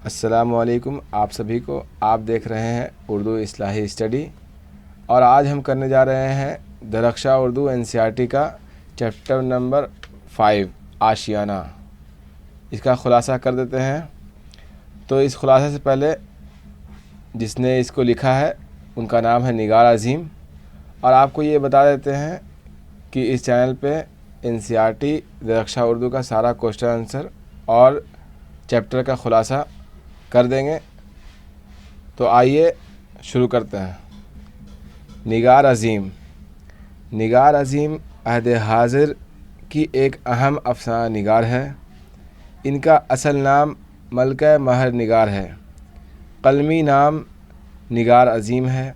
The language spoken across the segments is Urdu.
السلام علیکم آپ سبھی کو۔ آپ دیکھ رہے ہیں اردو اصلاحی اسٹڈی، اور آج ہم کرنے جا رہے ہیں درخشاں اردو NCERT کا چیپٹر نمبر 5 آشیانہ۔ اس کا خلاصہ کر دیتے ہیں۔ تو اس خلاصے سے پہلے جس نے اس کو لکھا ہے ان کا نام ہے نگار عظیم، اور آپ کو یہ بتا دیتے ہیں کہ اس چینل پہ NCERT درخشاں اردو کا سارا کوسچن آنسر اور چیپٹر کا خلاصہ کر دیں گے۔ تو آئیے شروع کرتے ہیں۔ نگار عظیم۔ نگار عظیم عہد حاضر کی ایک اہم افسانہ نگار ہے۔ ان کا اصل نام ملکہ مہر نگار ہے، قلمی نام نگار عظیم ہے۔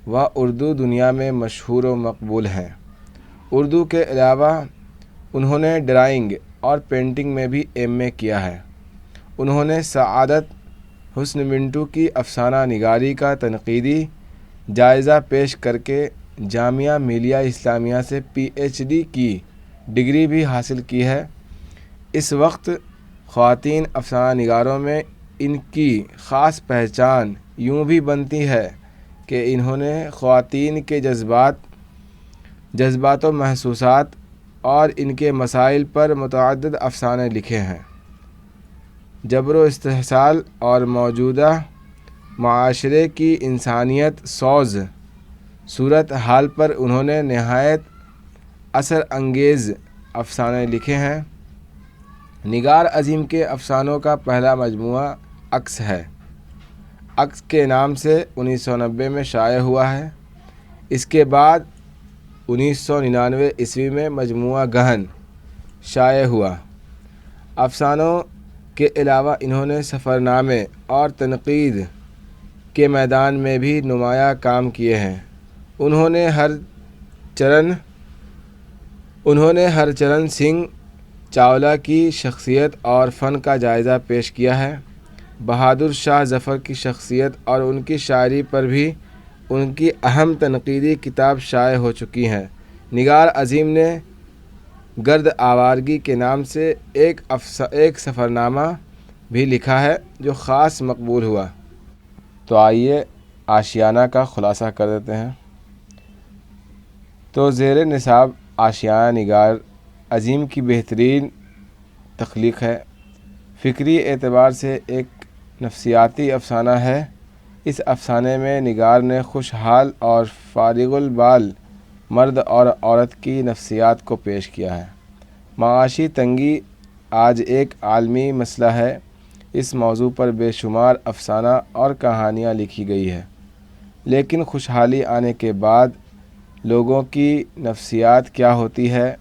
وہ اردو دنیا میں مشہور و مقبول ہیں۔ اردو کے علاوہ انہوں نے ڈرائنگ اور پینٹنگ میں بھی MA کیا ہے۔ انہوں نے سعادت حسن منٹو کی افسانہ نگاری کا تنقیدی جائزہ پیش کر کے جامعہ ملیہ اسلامیہ سے PhD کی ڈگری بھی حاصل کی ہے۔ اس وقت خواتین افسانہ نگاروں میں ان کی خاص پہچان یوں بھی بنتی ہے کہ انہوں نے خواتین کے جذبات و محسوسات اور ان کے مسائل پر متعدد افسانے لکھے ہیں۔ جبر و استحصال اور موجودہ معاشرے کی انسانیت سوز صورت حال پر انہوں نے نہایت اثر انگیز افسانے لکھے ہیں۔ نگار عظیم کے افسانوں کا پہلا مجموعہ عکس ہے۔ عکس کے نام سے 1990 میں شائع ہوا ہے۔ اس کے بعد 1999 عیسوی میں مجموعہ گہن شائع ہوا۔ افسانوں کے علاوہ انہوں نے سفرنامے اور تنقید کے میدان میں بھی نمایاں کام کیے ہیں۔ انہوں نے ہر چرن سنگھ چاولہ کی شخصیت اور فن کا جائزہ پیش کیا ہے۔ بہادر شاہ ظفر کی شخصیت اور ان کی شاعری پر بھی ان کی اہم تنقیدی کتاب شائع ہو چکی ہے۔ نگار عظیم نے گرد آوارگی کے نام سے ایک سفرنامہ بھی لکھا ہے جو خاص مقبول ہوا۔ تو آئیے آشیانہ کا خلاصہ کر دیتے ہیں۔ تو زیر نصاب آشیانہ نگار عظیم کی بہترین تخلیق ہے۔ فکری اعتبار سے ایک نفسیاتی افسانہ ہے۔ اس افسانے میں نگار نے خوشحال اور فارغ البال مرد اور عورت کی نفسیات کو پیش کیا ہے۔ معاشی تنگی آج ایک عالمی مسئلہ ہے۔ اس موضوع پر بے شمار افسانہ اور کہانیاں لکھی گئی ہیں، لیکن خوشحالی آنے کے بعد لوگوں کی نفسیات کیا ہوتی ہے،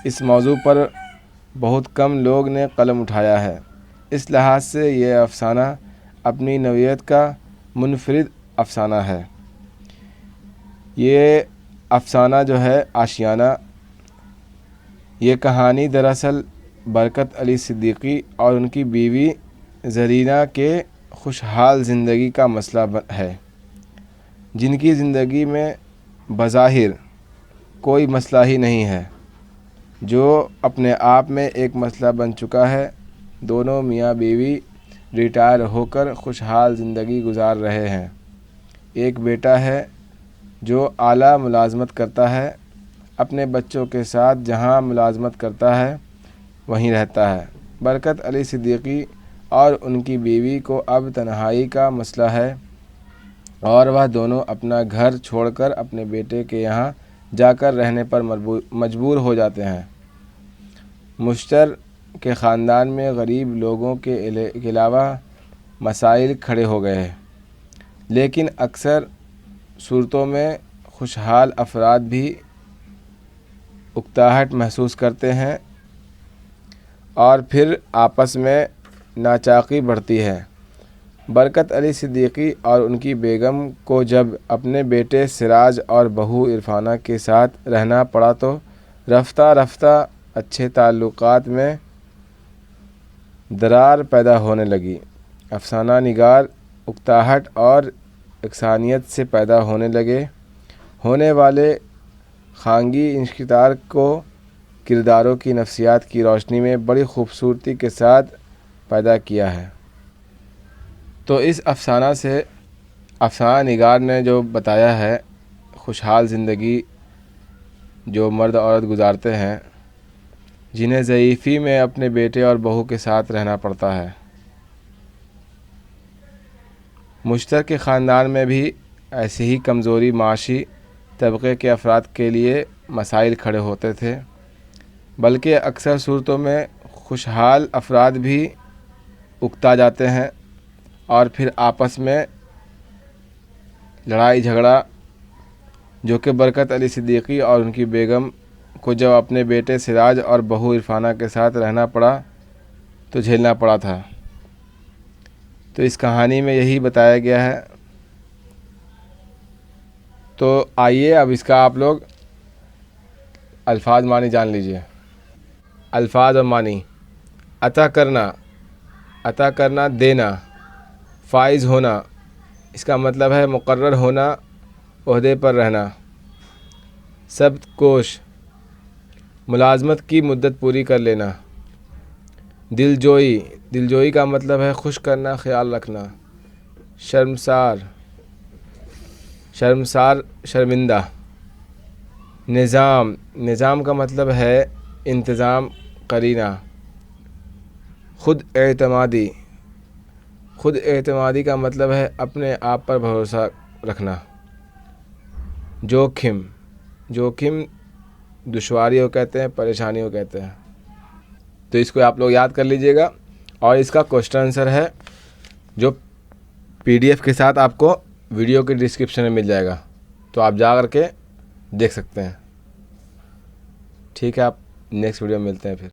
اس موضوع پر بہت کم لوگ نے قلم اٹھایا ہے۔ اس لحاظ سے یہ افسانہ اپنی نوعیت کا منفرد افسانہ ہے۔ یہ افسانہ جو ہے آشیانہ، یہ کہانی دراصل برکت علی صدیقی اور ان کی بیوی زرینہ کے خوشحال زندگی کا مسئلہ ہے، جن کی زندگی میں بظاہر کوئی مسئلہ ہی نہیں ہے، جو اپنے آپ میں ایک مسئلہ بن چکا ہے۔ دونوں میاں بیوی ریٹائر ہو کر خوشحال زندگی گزار رہے ہیں۔ ایک بیٹا ہے جو اعلیٰ ملازمت کرتا ہے، اپنے بچوں کے ساتھ جہاں ملازمت کرتا ہے وہیں رہتا ہے۔ برکت علی صدیقی اور ان کی بیوی کو اب تنہائی کا مسئلہ ہے، اور وہ دونوں اپنا گھر چھوڑ کر اپنے بیٹے کے یہاں جا کر رہنے پر مجبور ہو جاتے ہیں۔ مشتر کے خاندان میں غریب لوگوں کے علاوہ مسائل کھڑے ہو گئے ہیں، لیکن اکثر صورتوں میں خوشحال افراد بھی اکتاہٹ محسوس کرتے ہیں اور پھر آپس میں ناچاقی بڑھتی ہے۔ برکت علی صدیقی اور ان کی بیگم کو جب اپنے بیٹے سراج اور بہو عرفانہ کے ساتھ رہنا پڑا تو رفتہ رفتہ اچھے تعلقات میں درار پیدا ہونے لگی۔ افسانہ نگار اکتاہٹ اور یکسانیت سے پیدا ہونے والے خانگی انکسار کو کرداروں کی نفسیات کی روشنی میں بڑی خوبصورتی کے ساتھ پیدا کیا ہے۔ تو اس افسانہ سے افسانہ نگار نے جو بتایا ہے خوشحال زندگی جو مرد عورت گزارتے ہیں جنہیں ضعیفی میں اپنے بیٹے اور بہو کے ساتھ رہنا پڑتا ہے۔ مشترکہ خاندان میں بھی ایسی ہی کمزوری معاشی طبقے کے افراد کے لیے مسائل کھڑے ہوتے تھے، بلکہ اکثر صورتوں میں خوشحال افراد بھی اکتا جاتے ہیں اور پھر آپس میں لڑائی جھگڑا، جو کہ برکت علی صدیقی اور ان کی بیگم کو جب اپنے بیٹے سراج اور بہو عرفانہ کے ساتھ رہنا پڑا تو جھیلنا پڑا تھا۔ تو اس کہانی میں یہی بتایا گیا ہے۔ تو آئیے اب اس کا آپ لوگ الفاظ معنی جان لیجئے۔ الفاظ اور معنی: عطا کرنا دینا، فائز ہونا، اس کا مطلب ہے مقرر ہونا، عہدے پر رہنا۔ ثبت کوش، ملازمت کی مدت پوری کر لینا۔ دلجوئی کا مطلب ہے خوش کرنا، خیال رکھنا۔ شرمسار شرمندہ۔ نظام کا مطلب ہے انتظام، قرینہ۔ خود اعتمادی کا مطلب ہے اپنے آپ پر بھروسہ رکھنا۔ جوخم دشواریوں کہتے ہیں، پریشانیوں کہتے ہیں۔ تو اس کو آپ لوگ یاد کر لیجئے گا، اور اس کا کوسچن آنسر ہے جو PDF کے ساتھ آپ کو ویڈیو کے ڈسکرپشن میں مل جائے گا، تو آپ جا کر کے دیکھ سکتے ہیں۔ ٹھیک ہے، آپ نیکسٹ ویڈیو میں ملتے ہیں پھر۔